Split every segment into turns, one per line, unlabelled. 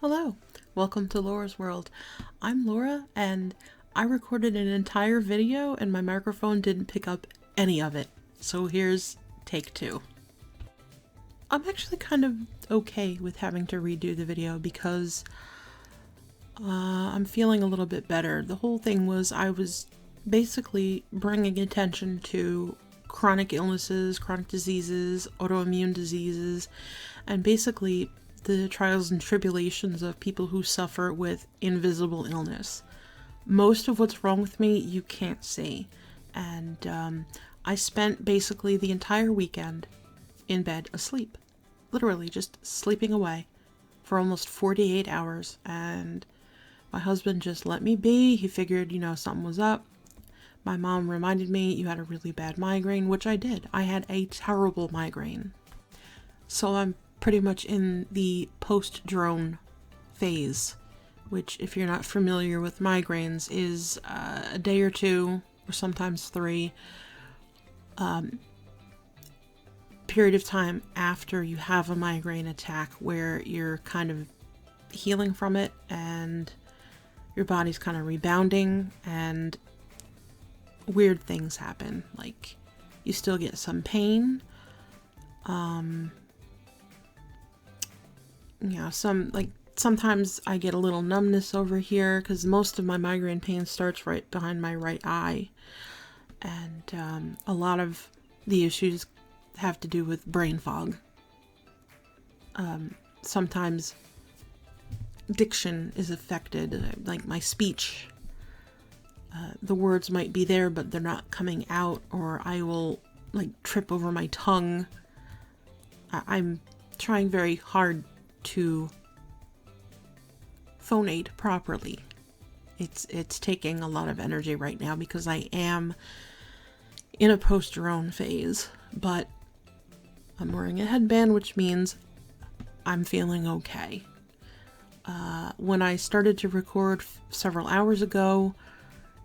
Hello, welcome to Laura's World. I'm Laura and I recorded an entire video and my microphone didn't pick up any of it. So here's take two. I'm actually kind of okay with having to redo the video because I'm feeling a little bit better. The whole thing was I was basically bringing attention to chronic illnesses, chronic diseases, autoimmune diseases, and basically the trials and tribulations of people who suffer with invisible illness. Most of what's wrong with me you can't see, and I spent basically the entire weekend in bed asleep, literally just sleeping away for almost 48 hours, and my husband just let me be. He figured, something was up. My mom reminded me, you had a really bad migraine, which I did. I had a terrible migraine. So I'm pretty much in the post-drone phase, which, if you're not familiar with migraines, is a day or two, or sometimes 3, period of time after you have a migraine attack where you're kind of healing from it and your body's kind of rebounding and weird things happen. Like, you still get some pain, sometimes I get a little numbness over here because most of my migraine pain starts right behind my right eye. And a lot of the issues have to do with brain fog. Sometimes diction is affected, like my speech. The words might be there, but they're not coming out, or I will trip over my tongue. I'm trying very hard to phonate properly. It's taking a lot of energy right now because I am in a post-drone phase, but I'm wearing a headband, which means I'm feeling okay. When I started to record several hours ago,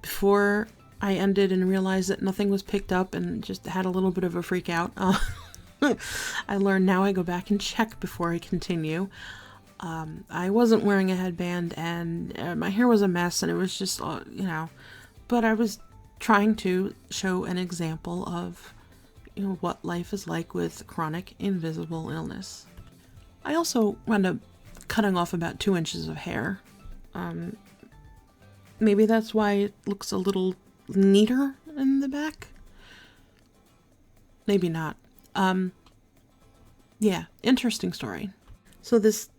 before I ended and realized that nothing was picked up and just had a little bit of a freak out, I learned now I go back and check before I continue. I wasn't wearing a headband and my hair was a mess and it was just, but I was trying to show an example of, what life is like with chronic invisible illness. I also wound up cutting off about 2 inches of hair. Maybe that's why it looks a little neater in the back. Maybe not. Yeah, interesting story. So this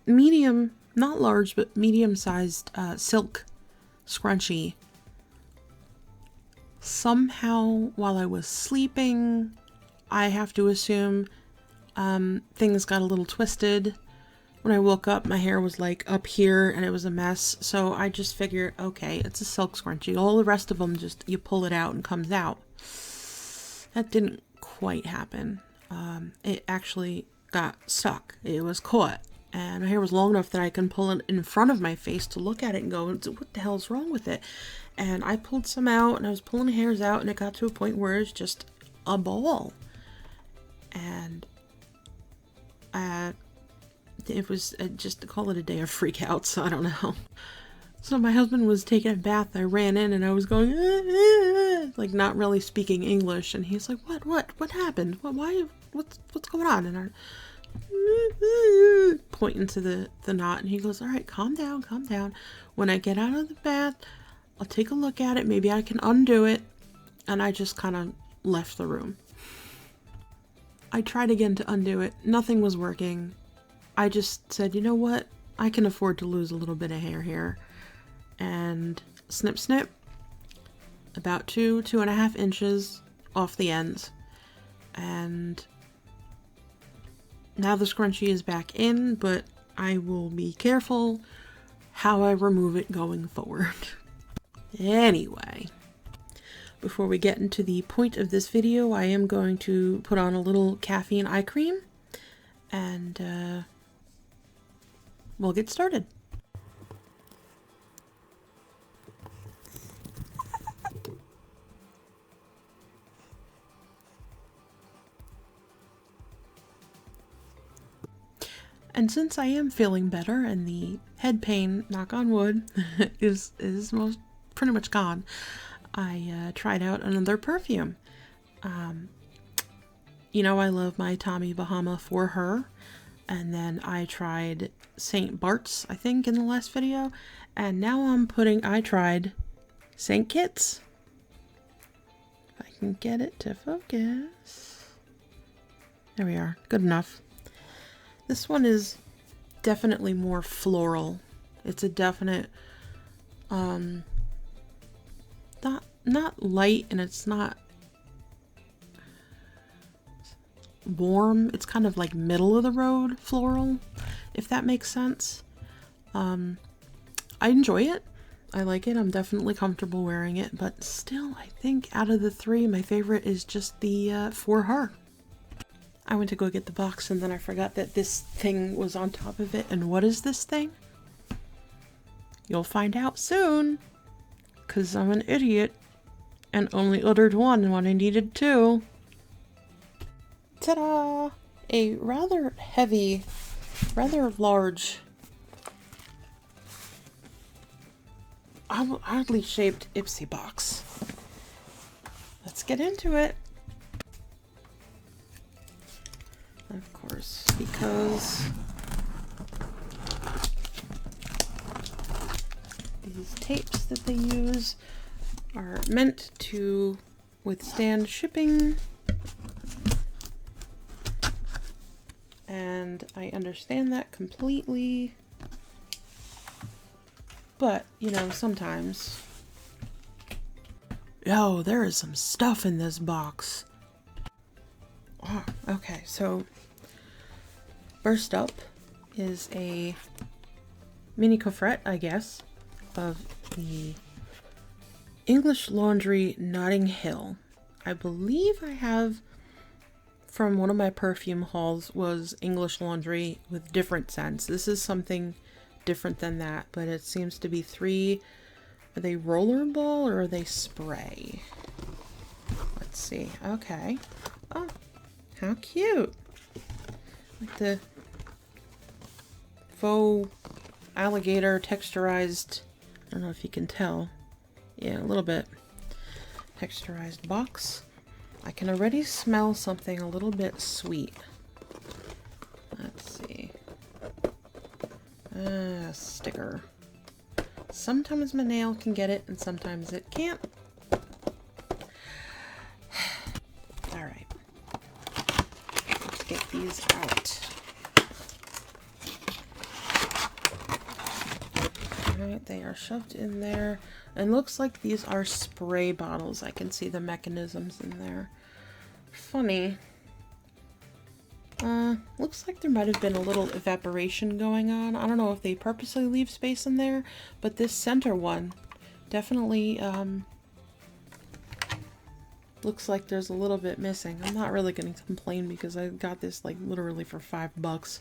medium, not large, but medium-sized silk scrunchie, somehow while I was sleeping, I have to assume, things got a little twisted. When I woke up, my hair was up here and it was a mess. So I just figured, okay, it's a silk scrunchie. All the rest of them, just you pull it out and comes out. That didn't quite happen. It actually got stuck. It was caught. And my hair was long enough that I can pull it in front of my face to look at it and go, what the hell's wrong with it? And I pulled some out and I was pulling hairs out and it got to a point where it's just a ball. And it was just to call it a day of freakouts. I don't know. So my husband was taking a bath. I ran in and I was going, not really speaking English. And he's like, what happened? What's going on? And I pointing to the knot. And he goes, all right, calm down. When I get out of the bath, I'll take a look at it. Maybe I can undo it. And I just kind of left the room. I tried again to undo it. Nothing was working. I just said, you know what? I can afford to lose a little bit of hair here. And snip, snip. About 2.5 inches off the ends. And now the scrunchie is back in, but I will be careful how I remove it going forward. Anyway, before we get into the point of this video, I am going to put on a little Caffeine Eye Cream and we'll get started. And since I am feeling better and the head pain, knock on wood, is most pretty much gone, I tried out another perfume. You know, I love my Tommy Bahama For Her, and then I tried St. Bart's, I think, in the last video, and now I tried St. Kitts. If I can get it to focus. There we are, good enough. This one is definitely more floral. It's a definite, not light, and it's not warm. It's kind of like middle of the road floral, if that makes sense. I enjoy it. I like it. I'm definitely comfortable wearing it, but still, I think out of the three, my favorite is just the For Her. I went to go get the box and then I forgot that this thing was on top of it. And what is this thing? You'll find out soon, because I'm an idiot and only ordered one when I needed two. Ta-da! A rather heavy, rather large, oddly shaped IPSY box. Let's get into it. Of course, because these tapes that they use are meant to withstand shipping. And I understand that completely. But, you know, sometimes. Yo, there is some stuff in this box. Oh, okay, so first up is a mini coffret, I guess, of the English Laundry Notting Hill. I believe I have from one of my perfume hauls was English Laundry with different scents. This is something different than that, but it seems to be three. Are they rollerball or are they spray? Let's see. Okay. Oh, how cute. Like the faux alligator texturized, I don't know if you can tell. Yeah, a little bit. Texturized box. I can already smell something a little bit sweet. Let's see. Sticker. Sometimes my nail can get it and sometimes it can't. Alright. Let's get these out. Alright, they are shoved in there. And looks like these are spray bottles. I can see the mechanisms in there. Funny. Looks like there might have been a little evaporation going on. I don't know if they purposely leave space in there, but this center one definitely, looks like there's a little bit missing. I'm not really going to complain because I got this like literally for $5.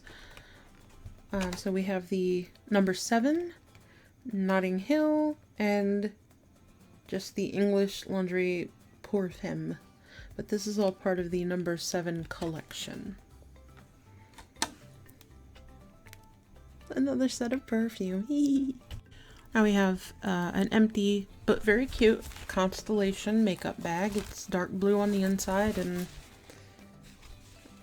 So we have the number 7, Notting Hill, and just the English Laundry Pour Femme. But this is all part of the number 7 collection. Another set of perfume. Now we have an empty but very cute Constellation Makeup Bag. It's dark blue on the inside and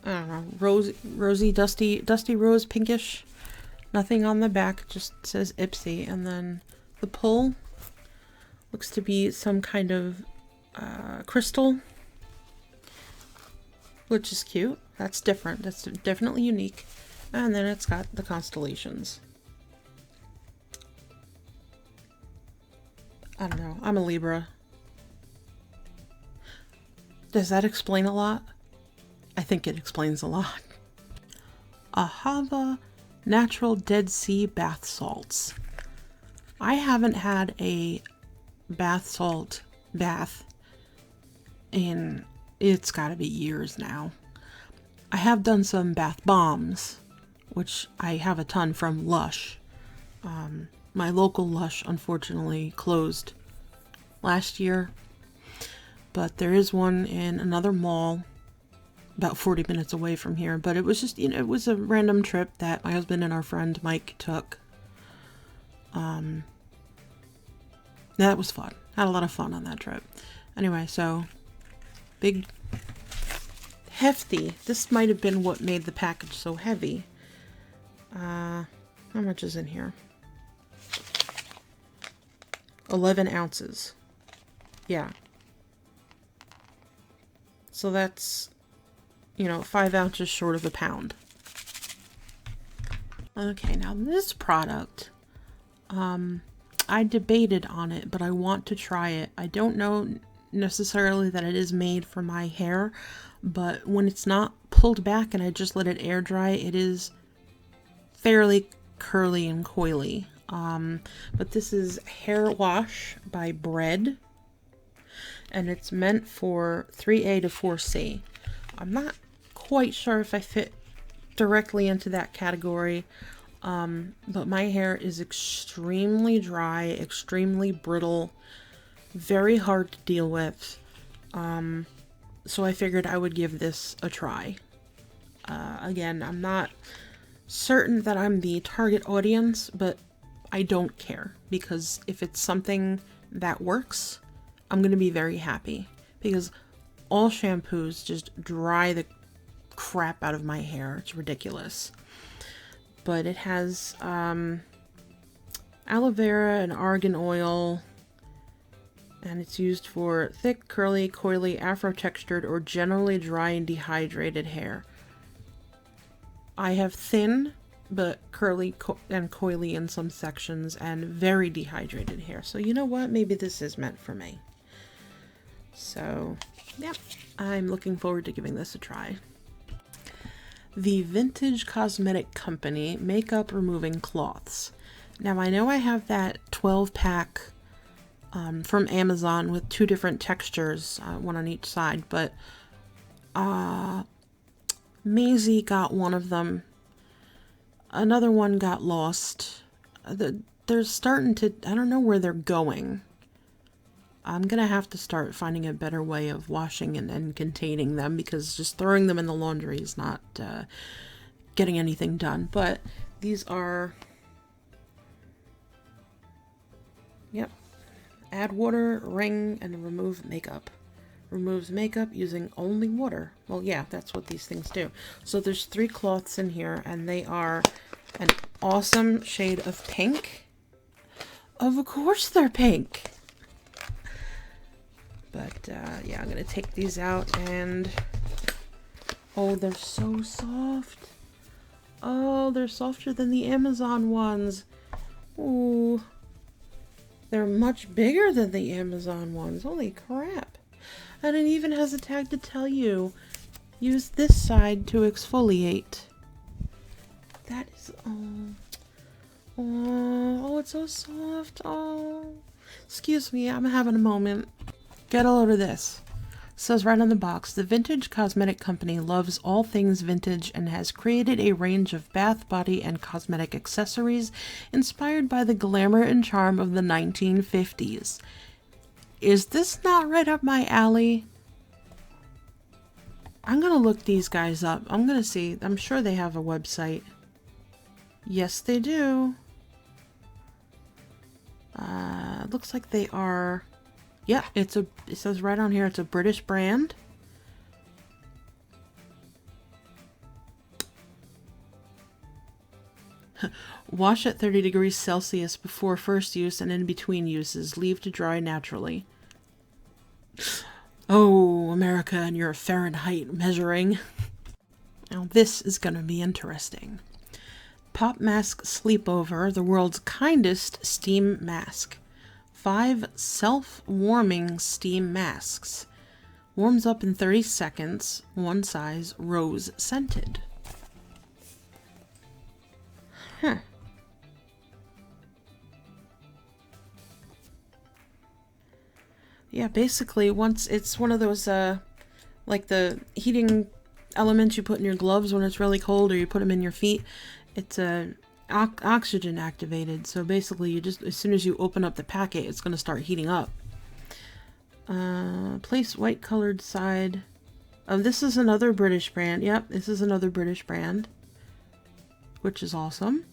I don't know, rosy, dusty rose, pinkish. Nothing on the back, just says IPSY. And then the pull looks to be some kind of crystal, which is cute. That's different. That's definitely unique. And then it's got the constellations. I don't know. I'm a Libra. Does that explain a lot? I think it explains a lot. Ahava Natural Dead Sea Bath Salts. I haven't had a bath salt bath in, it's gotta be years now. I have done some bath bombs, which I have a ton from Lush. My local Lush unfortunately closed last year, but there is one in another mall about 40 minutes away from here, but it was just, you know, it was a random trip that my husband and our friend Mike took. That was fun. Had a lot of fun on that trip. Anyway, so big, hefty. This might have been what made the package so heavy. How much is in here? 11 ounces. Yeah. So that's, you know, 5 ounces short of a pound. Okay, now this product, I debated on it, but I want to try it. I don't know necessarily that it is made for my hair, but when it's not pulled back and I just let it air dry, it is fairly curly and coily. But this is Hair Wash by Bread, and it's meant for 3A to 4C. I'm not quite sure if I fit directly into that category. But my hair is extremely dry, extremely brittle, very hard to deal with. So I figured I would give this a try. Again, I'm not certain that I'm the target audience, but I don't care, because if it's something that works, I'm going to be very happy, because all shampoos just dry the crap out of my hair. It's ridiculous. But it has aloe vera and argan oil, and it's used for thick, curly, coily, afro-textured, or generally dry and dehydrated hair. I have thin, but curly and coily in some sections, and very dehydrated hair. So you know what? Maybe this is meant for me. So, yeah, I'm looking forward to giving this a try. The Vintage Cosmetic Company Makeup Removing Cloths. Now, I know I have that 12-pack from Amazon with 2 different textures, one on each side, but Maisie got one of them. Another one got lost. They're starting to, I don't know where they're going. I'm gonna have to start finding a better way of washing and containing them, because just throwing them in the laundry is not getting anything done. But these are, yep, add water, wring, and remove makeup. Removes makeup using only water. Well, yeah, that's what these things do. So there's 3 cloths in here, and they are an awesome shade of pink. Of course they're pink. But, yeah, I'm going to take these out, and, oh, they're so soft. Oh, they're softer than the Amazon ones. Ooh. They're much bigger than the Amazon ones. Holy crap. And it even has a tag to tell you, use this side to exfoliate. That is, oh, it's so soft. Oh, excuse me, I'm having a moment. Get a load of this. It says right on the box, the Vintage Cosmetic Company loves all things vintage and has created a range of bath, body, and cosmetic accessories inspired by the glamour and charm of the 1950s. Is this not right up my alley? I'm gonna look these guys up. I'm gonna see. I'm sure they have a website. Yes, they do. Looks like they are... Yeah, it says right on here it's a British brand. Wash at 30 degrees Celsius before first use and in between uses. Leave to dry naturally. Oh, America and your Fahrenheit measuring. Now this is going to be interesting. Pop Mask Sleepover, the world's kindest steam mask. 5 self-warming steam masks. Warms up in 30 seconds. One size, rose scented. Huh. Yeah, basically, once it's one of those, like the heating elements you put in your gloves when it's really cold, or you put them in your feet. It's oxygen activated, so basically you just, as soon as you open up the packet, it's going to start heating up. Place white colored side This is another British brand. Yep, this is another British brand, which is awesome.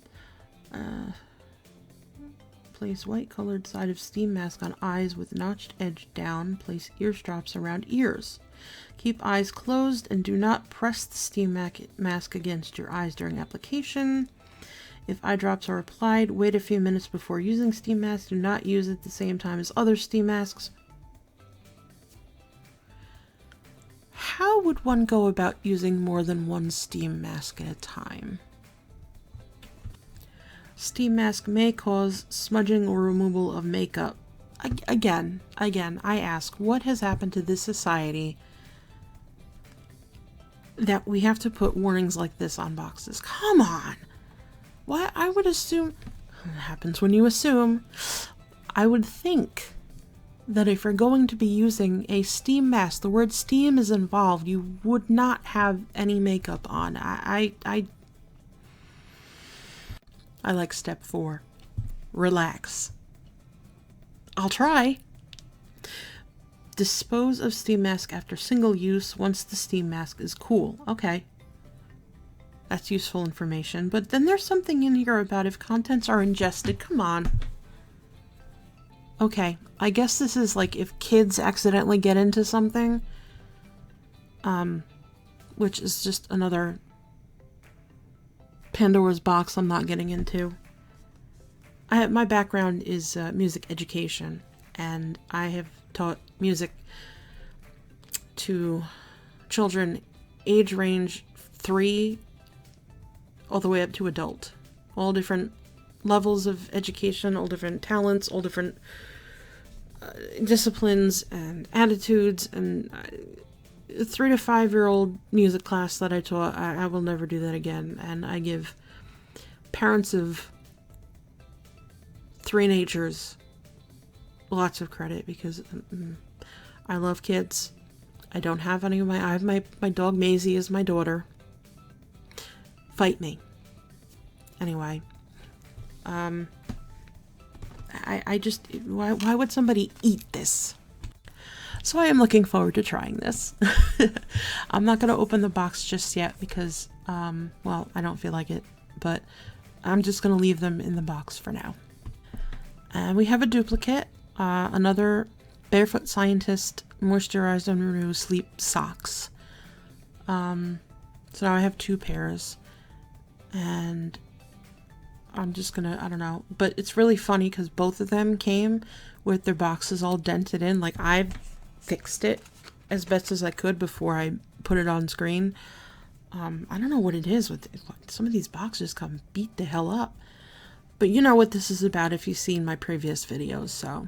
Place white colored side of steam mask on eyes with notched edge down. Place eardrops around ears. Keep eyes closed and do not press the steam mask against your eyes during application. If eye drops are applied, wait a few minutes before using steam mask. Do not use it at the same time as other steam masks. How would one go about using more than one steam mask at a time? Steam mask may cause smudging or removal of makeup. Again, I ask, what has happened to this society that we have to put warnings like this on boxes? Come on! Why, I would assume, it happens when you assume, I would think that if you're going to be using a steam mask, the word steam is involved, you would not have any makeup on. I like step 4. Relax. I'll try. Dispose of steam mask after single use once the steam mask is cool. Okay. That's useful information. But then there's something in here about if contents are ingested. Come on. Okay. I guess this is like if kids accidentally get into something. Which is just another Pandora's box I'm not getting into. My background is music education, and I have taught music to children age range 3 all the way up to adult. All different levels of education, all different talents, all different disciplines and attitudes, and 3 to 5 year old music class that I taught, I will never do that again. And I give parents of 3 natures lots of credit because I love kids. I don't have any of I have my dog Maisie is my daughter. Fight me. Anyway, I just, why would somebody eat this? So I am looking forward to trying this. I'm not going to open the box just yet because, well, I don't feel like it, but I'm just going to leave them in the box for now. And we have a duplicate, another Barefoot Scientist Moisturize and Renew Sleep Socks. So now I have 2 pairs, and I'm just gonna, I don't know, but it's really funny because both of them came with their boxes all dented in. Like, I've fixed it as best as I could before I put it on screen. I don't know what it is with it. Some of these boxes come beat the hell up, but you know what this is about if you've seen my previous videos, so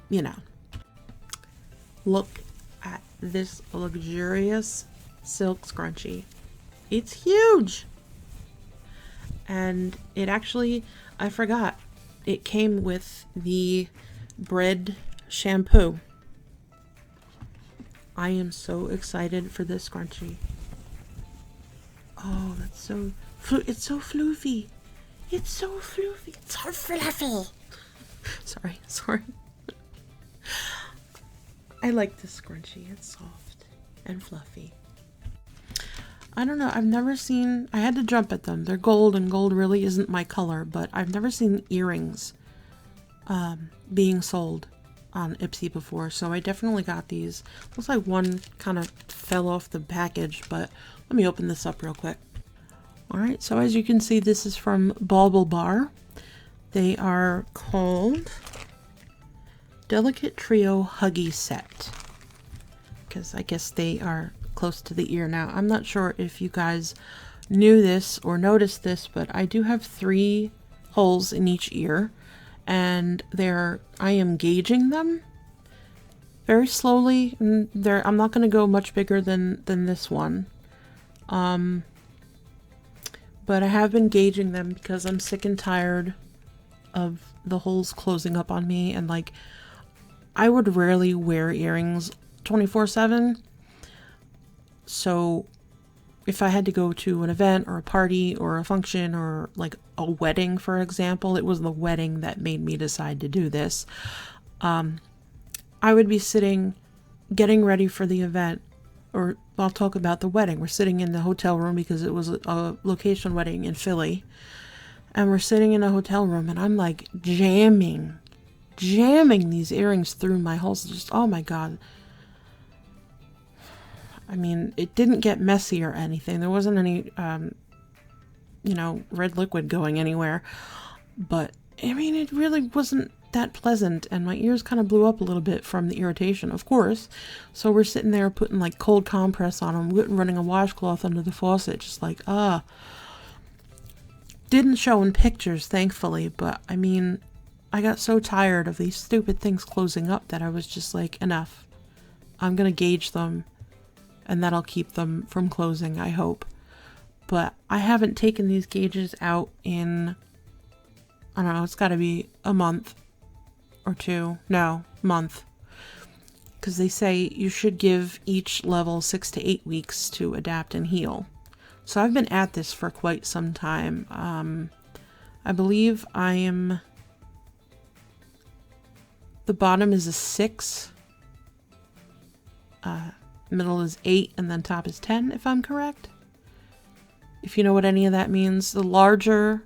you know. Look at this luxurious silk scrunchie. It's huge. And it actually, I forgot, it came with the bread shampoo. I am so excited for this scrunchie. Oh, that's so, it's so floofy. It's so floofy. It's so fluffy. Sorry. I like this scrunchie. It's soft and fluffy. I don't know, I've never seen, I had to jump at them. They're gold, and gold really isn't my color, but I've never seen earrings being sold on IPSY before, so I definitely got these. Looks like one kind of fell off the package, but let me open this up real quick. Alright, so as you can see, this is from baublebar. They are called Delicate Trio Huggy Set, because I guess they are close to the ear now. I'm not sure if you guys knew this or noticed this, but I do have 3 holes in each ear, and I am gauging them very slowly. And I'm not going to go much bigger than this one, but I have been gauging them because I'm sick and tired of the holes closing up on me, and like, I would rarely wear earrings 24/7. So if I had to go to an event or a party or a function or like a wedding, for example, it was the wedding that made me decide to do this. I would be sitting, getting ready for the event or I'll talk about the wedding. We're sitting in the hotel room because it was a location wedding in Philly. And we're sitting in a hotel room and I'm like jamming these earrings through my holes. Just, oh my God. I mean, it didn't get messy or anything. There wasn't any, you know, red liquid going anywhere. But, I mean, it really wasn't that pleasant. And my ears kind of blew up a little bit from the irritation, of course. So we're sitting there putting, like, cold compress on them, running a washcloth under the faucet. Just like, Didn't show in pictures, thankfully. But, I mean, I got so tired of these stupid things closing up that I was just like, enough. I'm going to gauge them. And that'll keep them from closing, I hope. But I haven't taken these gauges out in, I don't know, it's got to be a month or two. No, month. Because they say you should give each level 6 to 8 weeks to adapt and heal. So I've been at this for quite some time. I believe I am, the bottom is a 6. Middle is 8, and then top is 10, if I'm correct. If you know what any of that means. The larger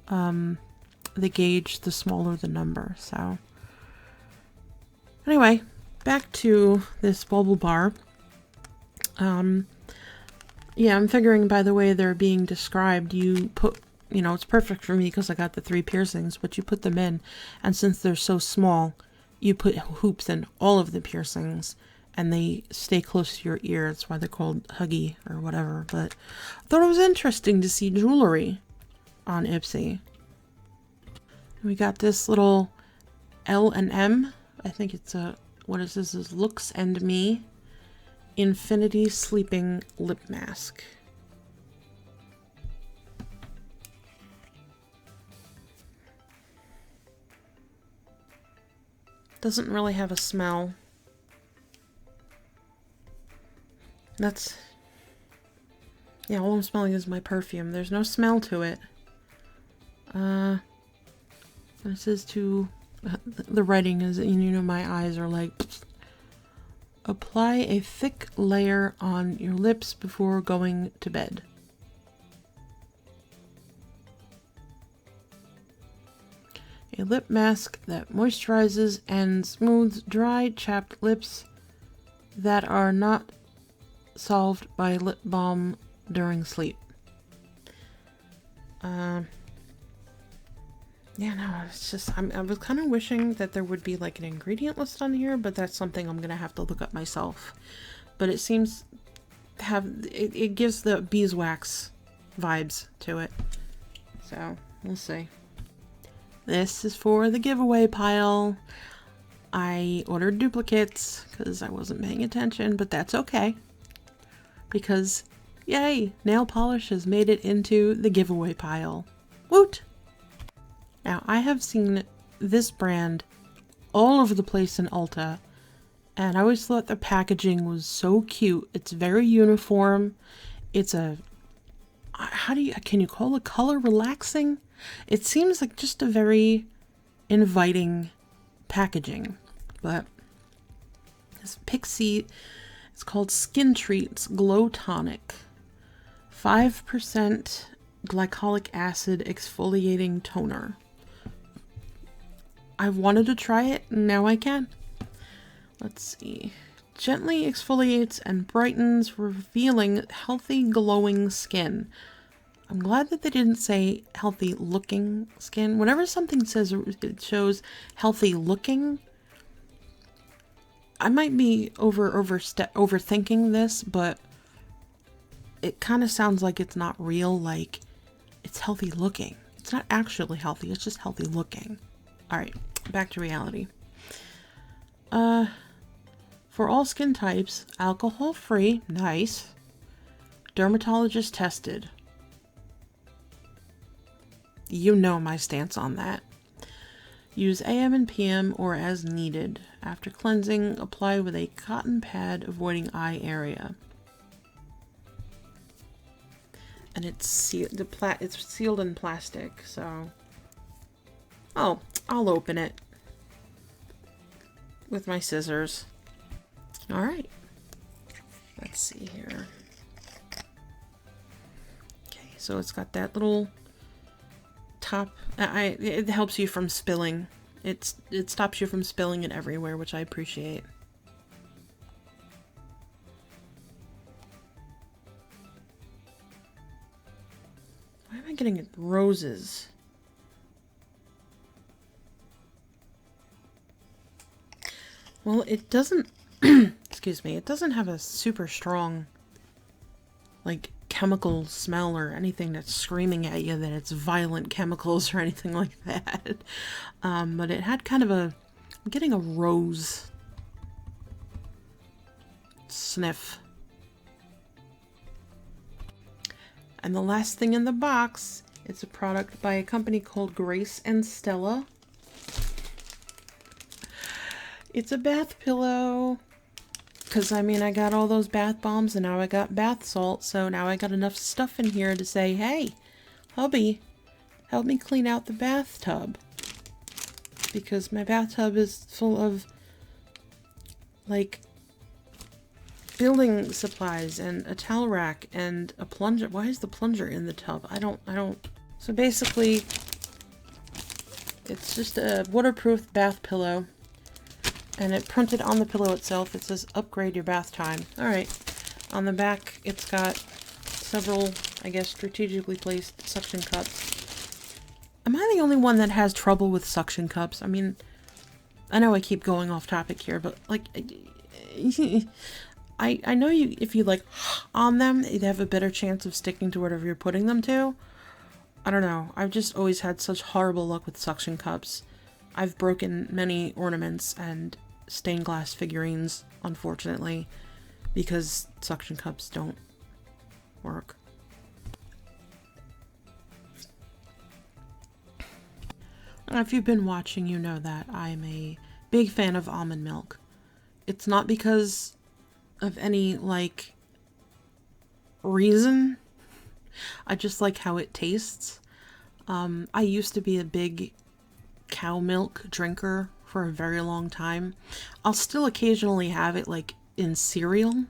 the gauge, the smaller the number. So anyway, back to this baublebar. Yeah, I'm figuring by the way they're being described, you put, you know, it's perfect for me because I got the 3 piercings, but you put them in, and since they're so small, you put hoops in all of the piercings. And they stay close to your ear. That's why they're called huggy or whatever. But I thought it was interesting to see jewelry on IPSY. We got this little L&M. I think it's a, what is this? Is Looks and Me Infinity Sleeping Lip Mask. Doesn't really have a smell. That's, yeah, all I'm smelling is my perfume. There's no smell to it. It says to, the writing is, you know, my eyes are like, apply a thick layer on your lips before going to bed. A lip mask that moisturizes and smooths dry, chapped lips that are not solved by lip balm during sleep. Yeah, no, it's just, I was kind of wishing that there would be like an ingredient list on here, but that's something I'm gonna have to look up myself. But it seems to have, it gives the beeswax vibes to it. So, we'll see. This is for the giveaway pile. I ordered duplicates because I wasn't paying attention, but that's okay. Because, yay, nail polish has made it into the giveaway pile. Woot! Now, I have seen this brand all over the place in Ulta, and I always thought the packaging was so cute. It's very uniform. It's a, can you call the color relaxing? It seems like just a very inviting packaging. But this Pixie, it's called Skin Treats Glow Tonic. 5% glycolic acid exfoliating toner. I've wanted to try it, and now I can. Let's see. Gently exfoliates and brightens, revealing healthy, glowing skin. I'm glad that they didn't say healthy looking skin. Whenever something says it shows healthy looking, I might be overthinking this, but it kind of sounds like it's not real, like it's healthy looking. It's not actually healthy, it's just healthy looking. Alright, back to reality. For all skin types, alcohol free, nice. Dermatologist tested. You know my stance on that. Use AM and PM or as needed. After cleansing, apply with a cotton pad, avoiding eye area. And it's sealed. It's sealed in plastic, so. Oh, I'll open it with my scissors. All right. let's see here. Okay, so it's got that little top. It helps you from spilling. It stops you from spilling it everywhere, which I appreciate. Why am I getting roses? Well, it doesn't, excuse me, it doesn't have a super strong, like, chemical smell or anything that's screaming at you that it's violent chemicals or anything like that. But it had kind of a, I'm getting a rose sniff. And the last thing in the box, it's a product by a company called Grace and Stella. It's a bath pillow. Because, I mean, I got all those bath bombs and now I got bath salt. So now I got enough stuff in here to say, hey, hubby, help me clean out the bathtub. Because my bathtub is full of, like, building supplies and a towel rack and a plunger. Why is the plunger in the tub? I don't. So basically, it's just a waterproof bath pillow. And it printed on the pillow itself, it says upgrade your bath time. Alright. On the back, it's got several, I guess, strategically placed suction cups. Am I the only one that has trouble with suction cups? I mean, I know I keep going off topic here, but, like, I know you, if you, like, on them, you'd have a better chance of sticking to whatever you're putting them to. I don't know. I've just always had such horrible luck with suction cups. I've broken many ornaments and stained glass figurines, unfortunately, because suction cups don't work. If you've been watching, you know that I'm a big fan of almond milk. It's not because of any, like, reason. I just like how it tastes. I used to be a big cow milk drinker for a very long time. I'll still occasionally have it, like, in cereal,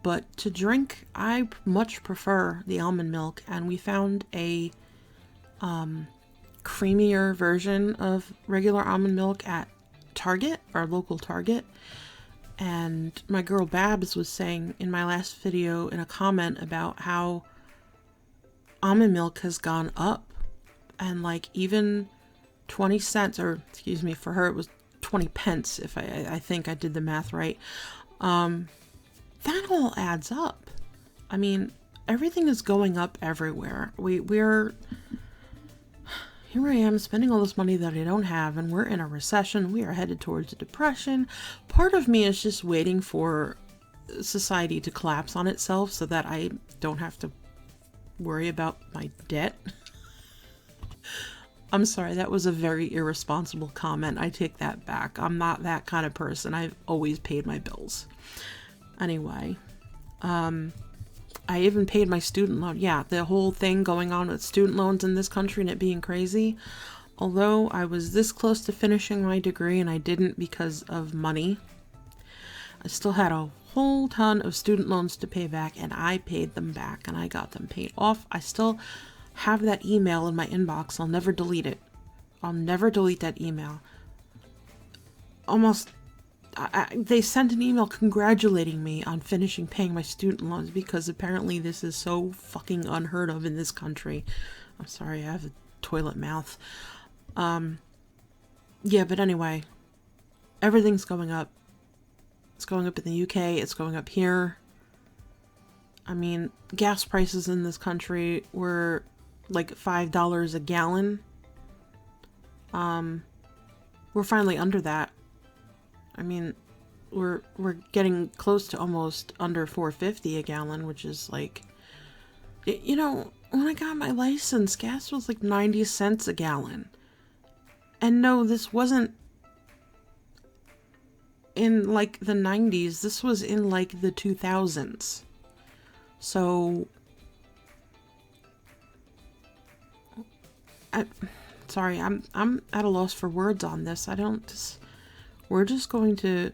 but to drink, I much prefer the almond milk, and we found a creamier version of regular almond milk at Target, our local Target. And my girl Babs was saying in my last video in a comment about how almond milk has gone up, and, like, even 20 cents, or excuse me, for her it was 20 pence, if I think I did the math right. That all adds up. I mean, everything is going up everywhere. We're here I am spending all this money that I don't have, and we're in a recession. We are headed towards a depression. Part of me is just waiting for society to collapse on itself so that I don't have to worry about my debt. I'm sorry, that was a very irresponsible comment. I take that back. I'm not that kind of person. I've always paid my bills. Anyway, I even paid my student loan. Yeah, the whole thing going on with student loans in this country and it being crazy. Although I was this close to finishing my degree and I didn't because of money, I still had a whole ton of student loans to pay back, and I paid them back and I got them paid off. I still have that email in my inbox. I'll never delete it. I'll never delete that email. They sent an email congratulating me on finishing paying my student loans, because apparently this is so fucking unheard of in this country. I'm sorry, I have a toilet mouth. Yeah, but anyway, everything's going up. It's going up in the UK, it's going up here. I mean, gas prices in this country were like $5 a gallon. We're finally under that. I mean, we're getting close to almost under $4.50 a gallon, which is like, you know, when I got my license, gas was like 90 cents a gallon. And no, this wasn't in like the 90s. This was in like the 2000s. So, sorry, I'm at a loss for words on this. We're just going to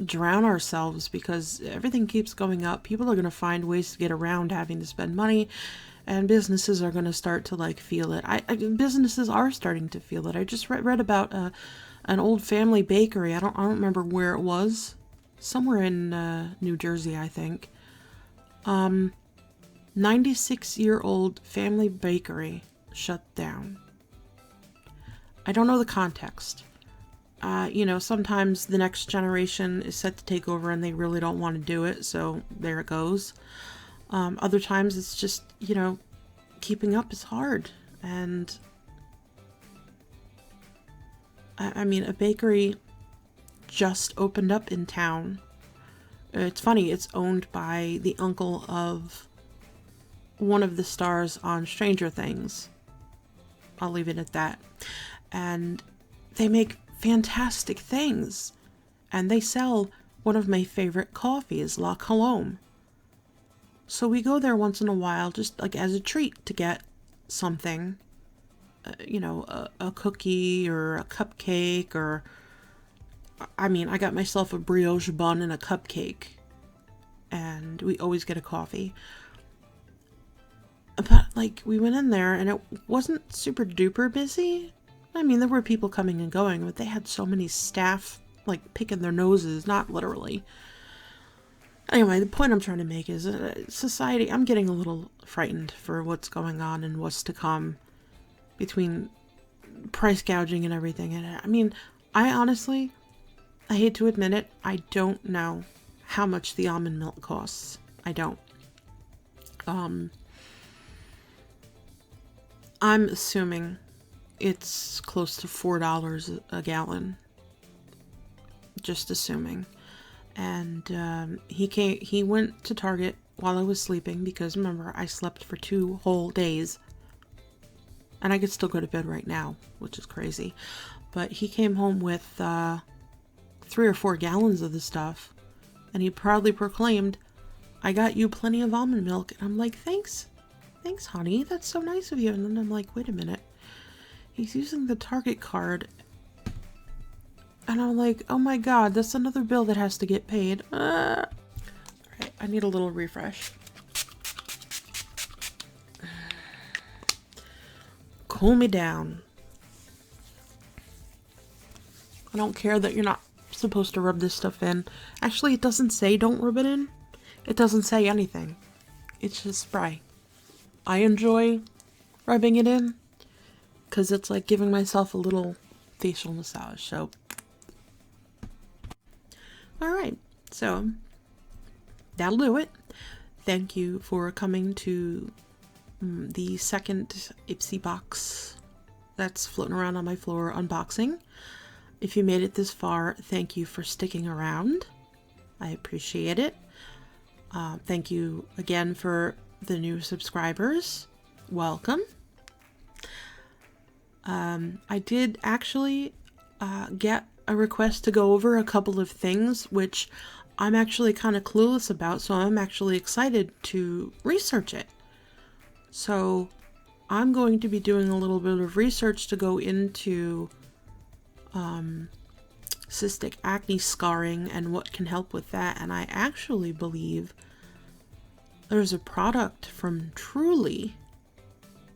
drown ourselves because everything keeps going up. People are going to find ways to get around having to spend money, and businesses are going to start to like feel it. Businesses are starting to feel it. I just read about an old family bakery. I don't remember where it was. Somewhere in New Jersey, I think. 96-year-old family bakery shut down. I don't know the context. You know, sometimes the next generation is set to take over and they really don't want to do it, so there it goes. Other times it's just, you know, keeping up is hard. And I mean, a bakery just opened up in town. It's funny, it's owned by the uncle of one of the stars on Stranger Things. I'll leave it at that. And they make fantastic things. And they sell one of my favorite coffees, La Colombe. So we go there once in a while, just like as a treat to get something. You know, a cookie or a cupcake, or I mean, I got myself a brioche bun and a cupcake, and we always get a coffee. But like, we went in there and it wasn't super duper busy. I mean, there were people coming and going, but they had so many staff like picking their noses, not literally. Anyway, the point I'm trying to make is society, I'm getting a little frightened for what's going on and what's to come between price gouging and everything. And I mean, I honestly, I hate to admit it, I don't know how much the almond milk costs. I don't. I'm assuming it's close to $4 a gallon. Just assuming. And he went to Target while I was sleeping, because remember, I slept for 2 whole days. And I could still go to bed right now, which is crazy. But he came home with 3 or 4 gallons of the stuff. And he proudly proclaimed, "I got you plenty of almond milk." And I'm like, thanks. Thanks, honey. That's so nice of you. And then I'm like, wait a minute. He's using the Target card. And I'm like, oh my god, that's another bill that has to get paid. Alright, I need a little refresh. Cool me down. I don't care that you're not supposed to rub this stuff in. Actually, it doesn't say don't rub it in. It doesn't say anything. It's just spray. I enjoy rubbing it in because it's like giving myself a little facial massage. So, alright, so that'll do it. Thank you for coming to the second IPSY box that's floating around on my floor unboxing. If you made it this far, thank you for sticking around. I appreciate it. Thank you again for the new subscribers. Welcome. I did actually get a request to go over a couple of things which I'm actually kind of clueless about, so I'm actually excited to research it. So I'm going to be doing a little bit of research to go into cystic acne scarring and what can help with that. And I actually believe there's a product from Truly,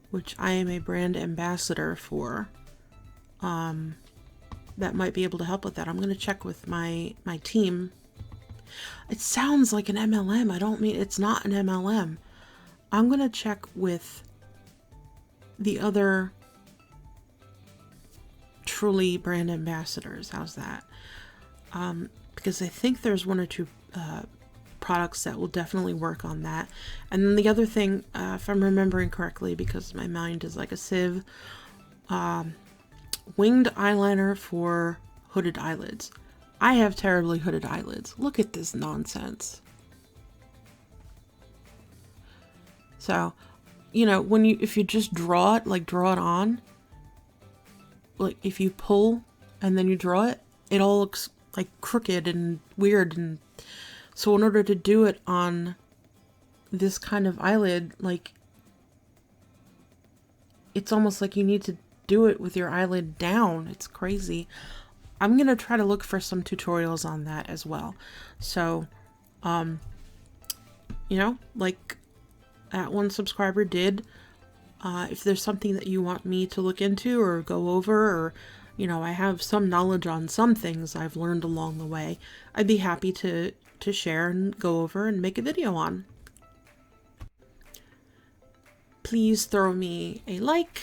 which I am a brand ambassador for, that might be able to help with that. I'm going to check with my team. It sounds like an MLM. I don't mean, it's not an MLM. I'm going to check with the other Truly brand ambassadors. How's that? Because I think there's 1 or 2 products that will definitely work on that. And then the other thing, if I'm remembering correctly, because my mind is like a sieve, winged eyeliner for hooded eyelids. I have terribly hooded eyelids. Look at this nonsense. So, you know, if you just draw it, like draw it on, like if you pull and then you draw it, it all looks like crooked and weird. And so in order to do it on this kind of eyelid, like, it's almost like you need to do it with your eyelid down. It's crazy. I'm gonna try to look for some tutorials on that as well. So, you know, like that one subscriber did, if there's something that you want me to look into or go over, or, you know, I have some knowledge on some things I've learned along the way, I'd be happy to share and go over and make a video on. Please throw me a like,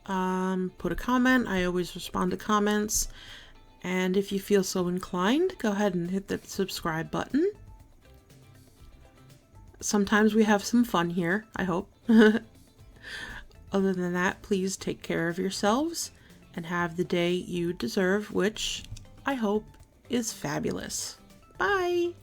put a comment. I always respond to comments. And if you feel so inclined, go ahead and hit the subscribe button. Sometimes we have some fun here, I hope. Other than that, please take care of yourselves and have the day you deserve, which I hope is fabulous. Bye!